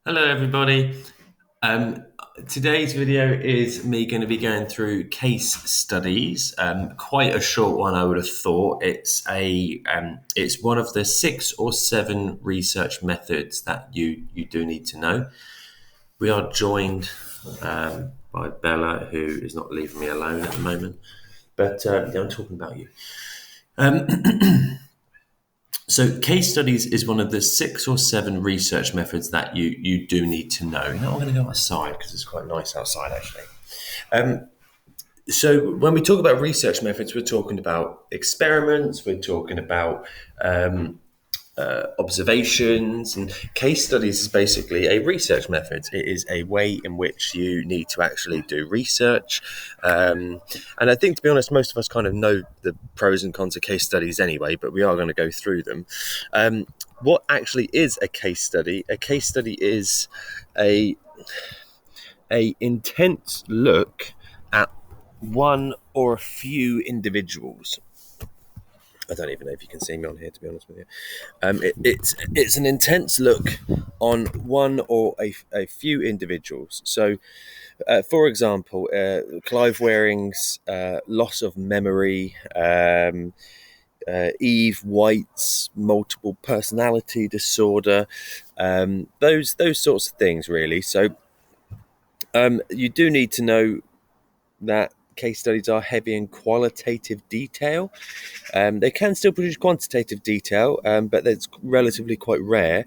Hello, everybody. Um, Today's video is me going to be going through case studies. Quite a short one, I would have thought. It's one of the 6 or 7 research methods that you do need to know. We are joined by Bella, who is not leaving me alone at the moment. But yeah, I'm talking about you. So, case studies is one of the 6 or 7 research methods that you do need to know. Now, I'm going to go outside because it's quite nice outside, actually. So, when we talk about research methods, we're talking about experiments, we're talking about observations, and case studies is basically a research method. It is a way in which you need to actually do research. And I think, to be honest, most of us kind of know the pros and cons of case studies anyway, but we are going to go through them. What actually is a case study? A case study is a intense look at one or a few individuals. I don't even know if you can see me on here, to be honest with you. It's an intense look on one or a few individuals. So, for example, Clive Waring's loss of memory, Eve White's multiple personality disorder, those sorts of things, really. So, you do need to know that case studies are heavy in qualitative detail. They can still produce quantitative detail, but it's relatively quite rare.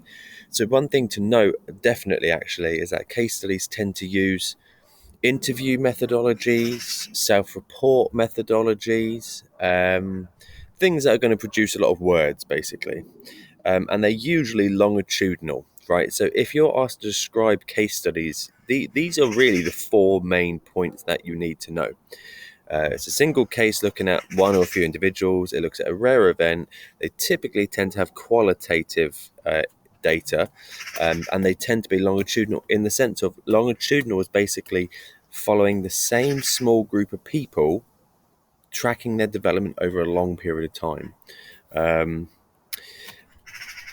So one thing to note, definitely actually, is that case studies tend to use interview methodologies, self-report methodologies, things that are going to produce a lot of words, basically. And they're usually longitudinal, right? So if you're asked to describe case studies, these are really the 4 main points that you need to know. It's a single case looking at one or a few individuals. It looks at a rare event. They typically tend to have qualitative data, and they tend to be longitudinal in the sense of longitudinal is basically following the same small group of people, tracking their development over a long period of time.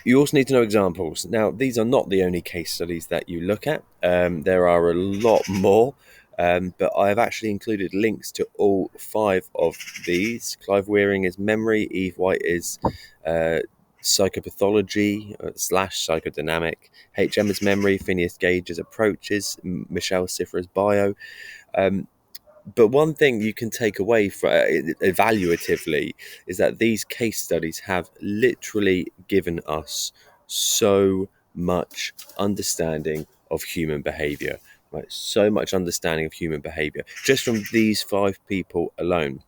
You also need to know examples. Now, these are not the only case studies that you look at. There are a lot more, but I have actually included links to all 5 of these. Clive Wearing is memory, Eve White is psychopathology / psychodynamic, HM is memory, Phineas Gage is approaches, Michelle Cifra is bio. But one thing you can take away from evaluatively is that these case studies have literally given us so much understanding of human behavior, right? So much understanding of human behavior just from these 5 people alone.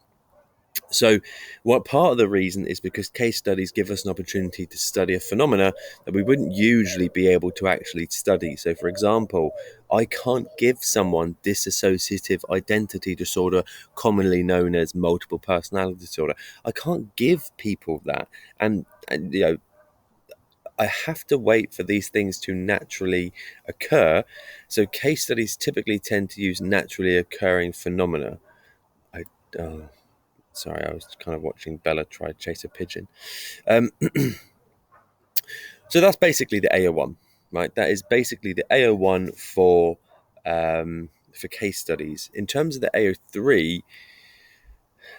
So, what part of the reason is because case studies give us an opportunity to study a phenomena that we wouldn't usually be able to actually study. So, for example, I can't give someone dissociative identity disorder, commonly known as multiple personality disorder. I can't give people that, and I have to wait for these things to naturally occur. So, case studies typically tend to use naturally occurring phenomena. Sorry, I was kind of watching Bella try to chase a pigeon. So that's basically the AO1, right? That is basically the AO1 for case studies. In terms of the AO3,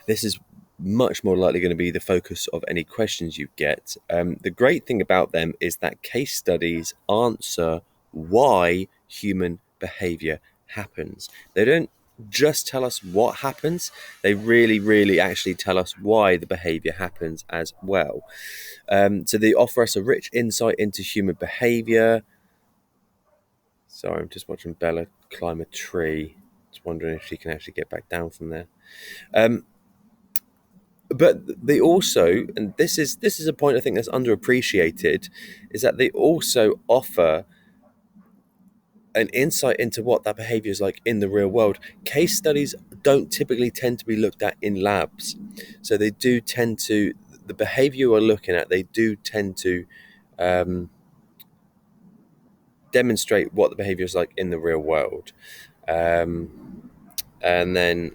this is much more likely going to be the focus of any questions you get. The great thing about them is that case studies answer why human behavior happens. They don't just tell us what happens, they really actually tell us why the behavior happens as well. So they offer us a rich insight into human behavior. Sorry, I'm just watching Bella climb a tree. Just wondering if she can actually get back down from there. But they also, and this is a point I think that's underappreciated, is that they also offer an insight into what that behavior is like in the real world. Case studies don't typically tend to be looked at in labs, so they do tend to, the behavior we're looking at, they do tend to demonstrate what the behavior is like in the real world. And then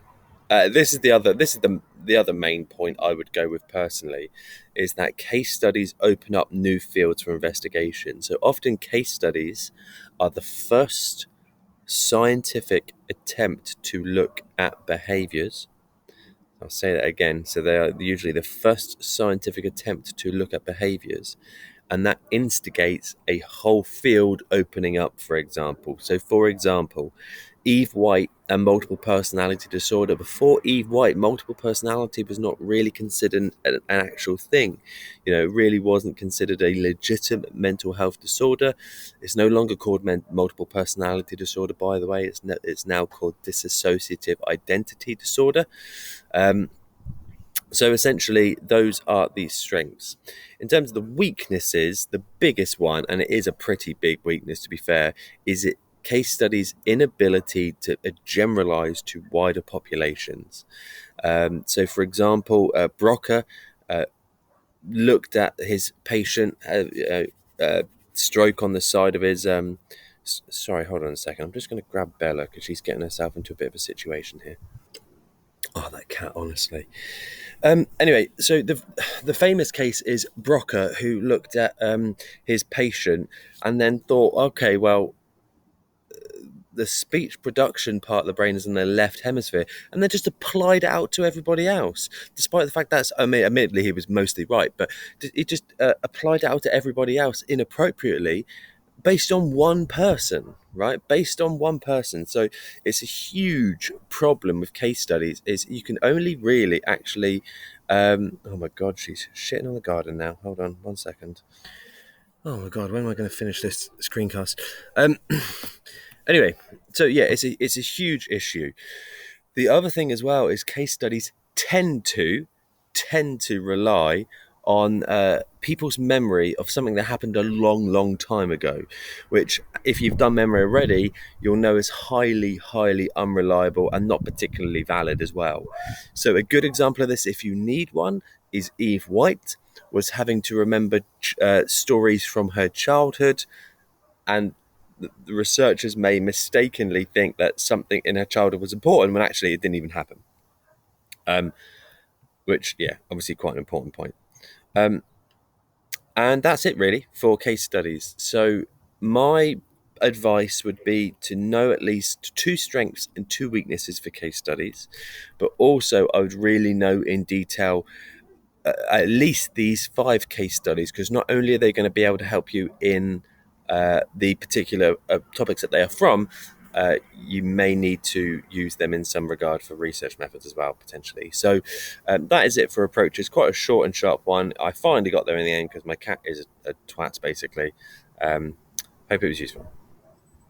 this is the the other main point I would go with personally is that case studies open up new fields for investigation. So often case studies are the first scientific attempt to look at behaviors. I'll say that again. So they are usually the first scientific attempt to look at behaviors, and that instigates a whole field opening up, for example. So, for example, Eve White and multiple personality disorder. Before Eve White, multiple personality was not really considered an actual thing. It really wasn't considered a legitimate mental health disorder. It's no longer called multiple personality disorder, by the way. It's now called dissociative identity disorder. So essentially, those are the strengths. In terms of the weaknesses, the biggest one, and it is a pretty big weakness to be fair, is it case studies' inability to generalize to wider populations. So, for example, Broca looked at his patient stroke on the side of his. Sorry, hold on a second. I'm just going to grab Bella because she's getting herself into a bit of a situation here. Oh, that cat, honestly. Anyway, so the famous case is Broca, who looked at his patient and then thought, okay, well, the speech production part of the brain is in the left hemisphere, and then just applied it out to everybody else, despite the fact that's, admittedly, he was mostly right, but he just applied it out to everybody else inappropriately, based on one person, right? Based on one person. So it's a huge problem with case studies is you can only really actually oh my god, she's shitting on the garden now. Hold on 1 second. Oh my god, when am I going to finish this screencast? Anyway, so yeah, it's a huge issue. The other thing as well is case studies tend to rely on people's memory of something that happened a long time ago, which, if you've done memory already, you'll know is highly unreliable and not particularly valid as well. So a good example of this, if you need one, is Eve White was having to remember stories from her childhood, and the researchers may mistakenly think that something in her childhood was important when actually it didn't even happen. Which, yeah, obviously quite an important point. And that's it really for case studies. So my advice would be to know at least 2 strengths and 2 weaknesses for case studies, but also I would really know in detail at least these 5 case studies, because not only are they going to be able to help you in the particular topics that they are from, you may need to use them in some regard for research methods as well, potentially. So that is it for approaches. Quite a short and sharp one. I finally got there in the end because my cat is a twat, basically. Hope it was useful.